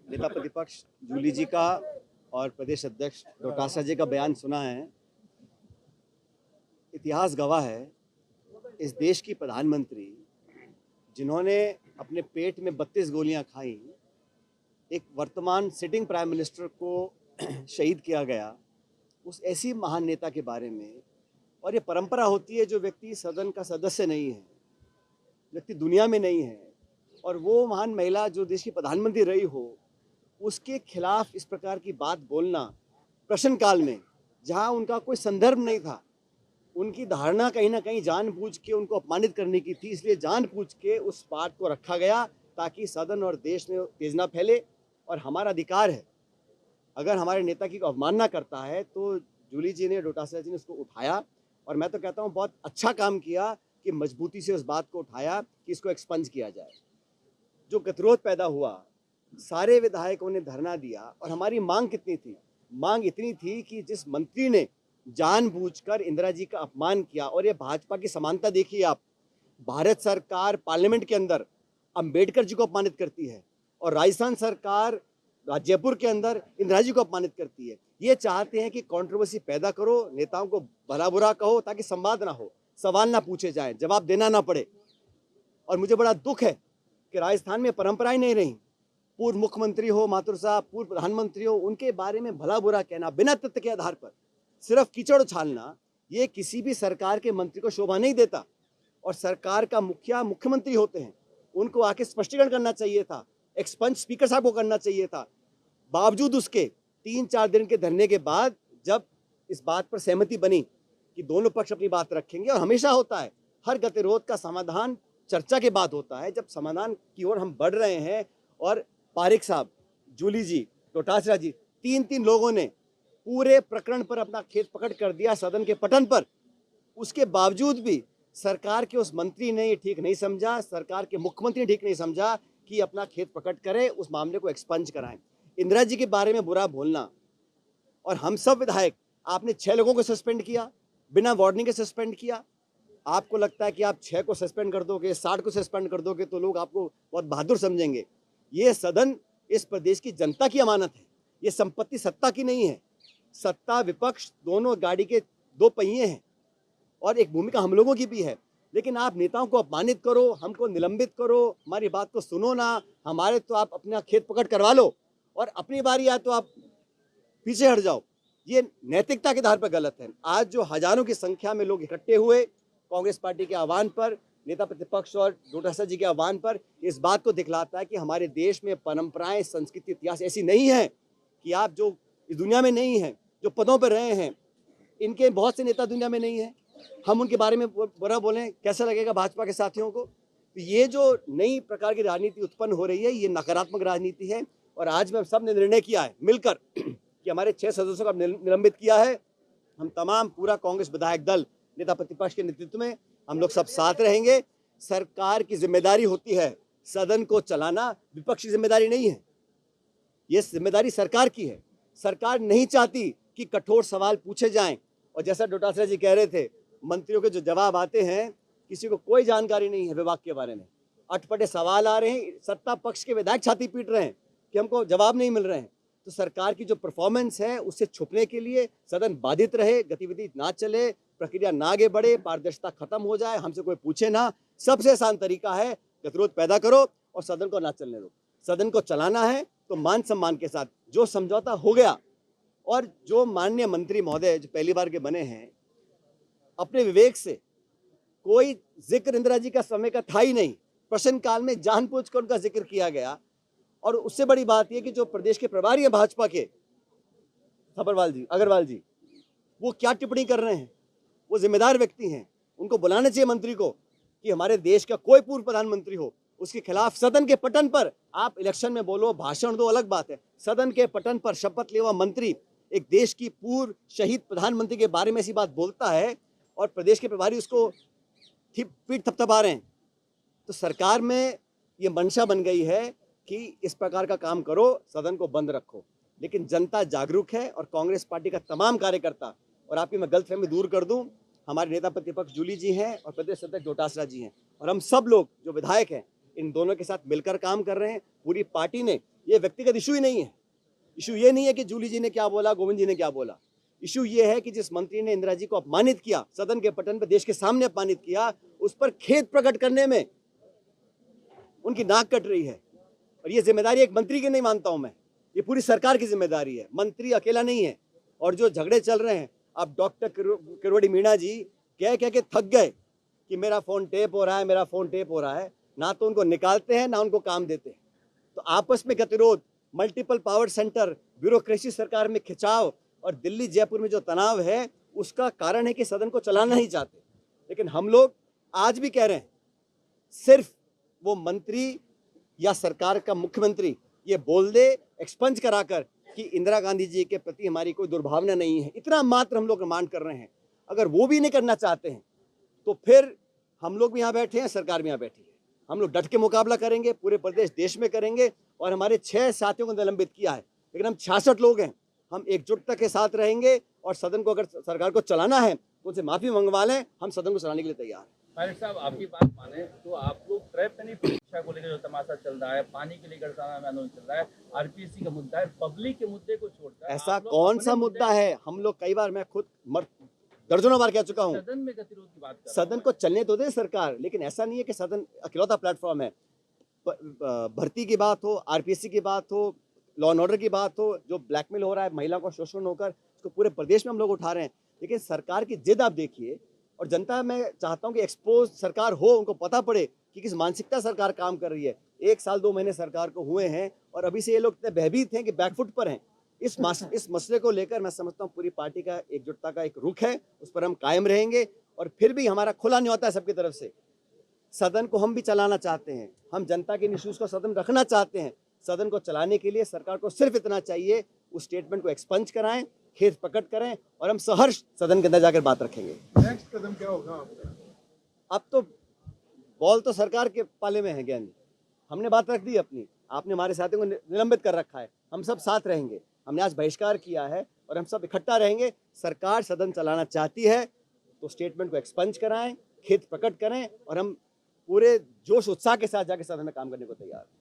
नेता प्रतिपक्ष जूली जी का और प्रदेश अध्यक्ष डोटासरा जी का बयान सुना है। इतिहास गवाह है, इस देश की प्रधानमंत्री जिन्होंने अपने पेट में 32 गोलियां खाई, एक वर्तमान सिटिंग प्राइम मिनिस्टर को शहीद किया गया, उस ऐसी महान नेता के बारे में। और ये परंपरा होती है, जो व्यक्ति सदन का सदस्य नहीं है, व्यक्ति दुनिया में नहीं है, और वो महान महिला जो देश की प्रधानमंत्री रही हो, उसके खिलाफ इस प्रकार की बात बोलना प्रश्नकाल में, जहां उनका कोई संदर्भ नहीं था, उनकी धारणा कहीं ना कहीं जानबूझ के उनको अपमानित करने की थी, इसलिए जानबूझ के उस बात को रखा गया ताकि सदन और देश में तेज ना फैले। और हमारा अधिकार है, अगर हमारे नेता की अवमानना करता है तो जूली जी ने, डोटासरा जी ने उसको उठाया, और मैं तो कहता हूँ बहुत अच्छा काम किया कि मजबूती से उस बात को उठाया कि इसको एक्सपंज किया जाए। जो गतिरोध पैदा हुआ, सारे विधायकों ने धरना दिया, और हमारी मांग कितनी थी? मांग इतनी थी कि जिस मंत्री ने जानबूझकर इंदिरा जी का अपमान किया, और ये भाजपा की समानता देखिए आप, भारत सरकार पार्लियामेंट के अंदर अंबेडकर जी को अपमानित करती है, और राजस्थान सरकार जयपुर के अंदर इंदिरा जी को अपमानित करती है। ये चाहते हैं कि कंट्रोवर्सी पैदा करो, नेताओं को भला बुरा कहो, ताकि संवाद ना हो, सवाल ना पूछे जाए, जवाब देना ना पड़े। और मुझे बड़ा दुख है कि राजस्थान में परंपराएं नहीं रही। पूर्व मुख्यमंत्री हो माथुर साहब, पूर्व प्रधानमंत्री हो, उनके बारे में भला बुरा कहना बिना तथ्य के आधार पर, सिर्फ कीचड़ उछालना, ये किसी भी सरकार के मंत्री को शोभा नहीं देता। और सरकार का मुखिया मुख्यमंत्री होते हैं, उनको आके स्पष्टीकरण करना चाहिए था, एक्सपंज स्पीकर साहब को करना चाहिए था। बावजूद उसके 3-4 दिन के धरने के बाद जब इस बात पर सहमति बनी कि दोनों पक्ष अपनी बात रखेंगे, और हमेशा होता है, हर गतिरोध का समाधान चर्चा के बाद होता है, जब समाधान की ओर हम बढ़ रहे हैं, और पारिक साहब, जूली जी, डोटासरा जी, 3 लोगों ने पूरे प्रकरण पर अपना खेत पकड़ कर दिया सदन के पटन पर। उसके बावजूद भी सरकार के उस मंत्री ने ये ठीक नहीं समझा, सरकार के मुख्यमंत्री ने ठीक नहीं समझा कि अपना खेत पकड़ करे, उस मामले को एक्सपंज कराएं। इंदिरा जी के बारे में बुरा बोलना, और हम सब विधायक, आपने 6 लोगों को सस्पेंड किया, बिना वार्निंग के सस्पेंड किया। आपको लगता है कि आप 6 को सस्पेंड कर दोगे, 60 को सस्पेंड कर दोगे तो लोग आपको बहुत बहादुर समझेंगे। ये सदन इस प्रदेश की जनता की अमानत है, ये संपत्ति सत्ता की नहीं है। सत्ता विपक्ष दोनों गाड़ी के 2 पहिए हैं, और एक भूमिका हम लोगों की भी है। लेकिन आप नेताओं को अपमानित करो, हमको निलंबित करो, हमारी बात को सुनो ना, हमारे तो आप अपना खेत पकड़ करवा लो, और अपनी बारी आए तो आप पीछे हट जाओ। ये नैतिकता के आधार पर गलत है। आज जो हजारों की संख्या में लोग इकट्ठे हुए कांग्रेस पार्टी के आह्वान पर, नेता प्रतिपक्ष और डोटासरा जी के आह्वान पर, इस बात को दिखलाता है कि हमारे देश में परंपराएं, संस्कृति, इतिहास ऐसी नहीं है कि आप जो इस दुनिया में नहीं हैं, जो पदों पर रहे हैं, इनके बहुत से नेता दुनिया में नहीं है, हम उनके बारे में बुरा बोलें, कैसा लगेगा भाजपा के साथियों को? तो ये जो नई प्रकार की राजनीति उत्पन्न हो रही है, ये नकारात्मक राजनीति है। और आज में सब ने निर्णय किया है मिलकर कि हमारे 6 सदस्यों का निलंबित किया है। हम तमाम पूरा कांग्रेस विधायक दल नेता प्रतिपक्ष के नेतृत्व में हम लोग सब साथ रहेंगे। सरकार की जिम्मेदारी होती है सदन को चलाना, विपक्ष की जिम्मेदारी नहीं है, ये जिम्मेदारी सरकार की है। सरकार नहीं चाहती कि कठोर सवाल पूछे जाएं, और जैसा डोटासरा जी कह रहे थे, मंत्रियों के जो जवाब आते हैं, किसी को कोई जानकारी नहीं है विभाग के बारे में, अटपटे सवाल आ रहे हैं, सत्ता पक्ष के विधायक छाती पीट रहे हैं कि हमको जवाब नहीं मिल रहे हैं। तो सरकार की जो परफॉर्मेंस है, उससे छुपने के लिए सदन बाधित रहे, गतिविधि ना चले, प्रक्रिया ना आगे बढ़े, पारदर्शिता खत्म हो जाए, हमसे कोई पूछे ना, सबसे आसान तरीका है गतिरोध पैदा करो और सदन को ना चलने दो। सदन को चलाना है तो मान सम्मान के साथ, जो समझौता हो गया, और जो माननीय मंत्री महोदय जो पहली बार के बने हैं, अपने विवेक से, कोई जिक्र इंदिरा जी का समय का था ही नहीं, प्रश्नकाल में जानबूझकर उनका जिक्र किया गया। और उससे बड़ी बात यह कि जो प्रदेश के प्रभारी हैं भाजपा के, अग्रवाल जी, वो क्या टिप्पणी कर रहे हैं? वो जिम्मेदार व्यक्ति हैं, उनको बुलाना चाहिए मंत्री को कि हमारे देश का कोई पूर्व प्रधानमंत्री हो, उसके खिलाफ सदन के पटन पर आप इलेक्शन में बोलो, भाषण दो, अलग बात है। सदन के पटन पर शपथ लेवा मंत्री एक देश की पूर्व शहीद प्रधानमंत्री के बारे में ऐसी बात बोलता है, और प्रदेश के प्रभारी उसको पीठ थपथपा रहे हैं। तो सरकार में ये मंशा बन गई है कि इस प्रकार का काम करो, सदन को बंद रखो। लेकिन जनता जागरूक है, और कांग्रेस पार्टी का तमाम कार्यकर्ता, और आपकी मैं गलतफहमी दूर कर दूं, हमारे नेता प्रतिपक्ष जूली जी हैं और प्रदेश अध्यक्ष डोटासरा जी हैं, और हम सब लोग जो विधायक हैं, इन दोनों के साथ मिलकर काम कर रहे हैं पूरी पार्टी ने। ये व्यक्तिगत इशू ही नहीं है। इशू ये नहीं है कि जूली जी ने क्या बोला, गोविंद जी ने क्या बोला। इशू ये है कि जिस मंत्री ने इंदिरा जी को अपमानित किया, सदन के पटल पर देश के सामने अपमानित किया, उस पर खेद प्रकट करने में उनकी नाक कट रही है। और ये जिम्मेदारी एक मंत्री की नहीं मानता हूं मैं, ये पूरी सरकार की जिम्मेदारी है। मंत्री अकेला नहीं है। और जो झगड़े चल रहे हैं, अब डॉक्टर किरोड़ी मीणा जी कह के थक गए कि मेरा फोन टेप हो रहा है, मेरा फोन टेप हो रहा है। ना तो उनको निकालते हैं, ना उनको काम देते हैं। तो आपस में गतिरोध, मल्टीपल पावर सेंटर, ब्यूरोक्रेसी सरकार में खिंचाव और दिल्ली जयपुर में जो तनाव है, उसका कारण है कि सदन को चलाना नहीं चाहते। लेकिन हम लोग आज भी कह रहे हैं, सिर्फ वो मंत्री या सरकार का मुख्यमंत्री ये बोल दे एक्सपंज कराकर कि इंदिरा गांधी जी के प्रति हमारी कोई दुर्भावना नहीं है, इतना मात्र हम लोग डिमांड कर रहे हैं। अगर वो भी नहीं करना चाहते हैं तो फिर हम लोग भी यहाँ बैठे हैं, सरकार भी यहाँ बैठी है। हम लोग डट के मुकाबला करेंगे, पूरे प्रदेश देश में करेंगे। और हमारे 6 साथियों को निलंबित किया है, लेकिन हम 66 लोग हैं। हम एकजुटता के साथ रहेंगे और सदन को अगर सरकार को चलाना है तो उनसे माफी मंगवा लें। हम सदन को चलाने के लिए तैयार हैं। पायलट साहब, आपकी बात माने तो आप लोग ट्रैप में नहीं, परीक्षा को लेकर जो तमाशा चल रहा है, पानी के लेकर आंदोलन चल रहा है, आरपीएससी का मुद्दा है, पब्लिक के मुद्दे को छोड़कर ऐसा कौन सा मुद्दा है? हम लोग कई बार, मैं खुद दर्जनों बार कह चुका हूँ, सदन में गतिरोध की बात कर सदन को चलने तो दे सरकार। लेकिन ऐसा नहीं है कि सदन अकेलौता प्लेटफॉर्म है। भर्ती की बात हो, आरपीएससी की बात हो, लॉ एंड ऑर्डर की बात हो, जो ब्लैकमेल हो रहा है महिला को शोषण होकर, उसको पूरे प्रदेश में हम लोग उठा रहे हैं। लेकिन सरकार की जिद आप देखिए, और जनता, मैं चाहता हूं कि एक्सपोज सरकार हो, उनको पता पड़े कि किस मानसिकता सरकार काम कर रही है। 1 साल 2 महीने सरकार को हुए हैं और अभी से ये लोग इतने भयभीत हैं कि बैकफुट पर हैं। इस मसले को लेकर मैं समझता हूँ पूरी पार्टी का एकजुटता का एक रुख है, उस पर हम कायम रहेंगे। और फिर भी हमारा खुला न्योता है सबकी तरफ से, सदन को हम भी चलाना चाहते हैं। हम जनता के इश्यूज को सदन रखना चाहते हैं। सदन को चलाने के लिए सरकार को सिर्फ इतना चाहिए, उस स्टेटमेंट को एक्सपंज कराएं, खेद प्रकट करें, और हम सहर्ष सदन के अंदर जाकर बात रखेंगे। नेक्स्ट कदम क्या होगा आपका? अब तो बॉल तो सरकार के पाले में है ज्ञान जी। हमने बात रख दी अपनी, आपने हमारे साथियों को निलंबित कर रखा है। हम सब साथ रहेंगे। हमने आज बहिष्कार किया है और हम सब इकट्ठा रहेंगे। सरकार सदन चलाना चाहती है तो स्टेटमेंट को एक्सपंज कराएं, खेद प्रकट करें, और हम पूरे जोश उत्साह के साथ जाके सदन में काम करने को तैयार हैं।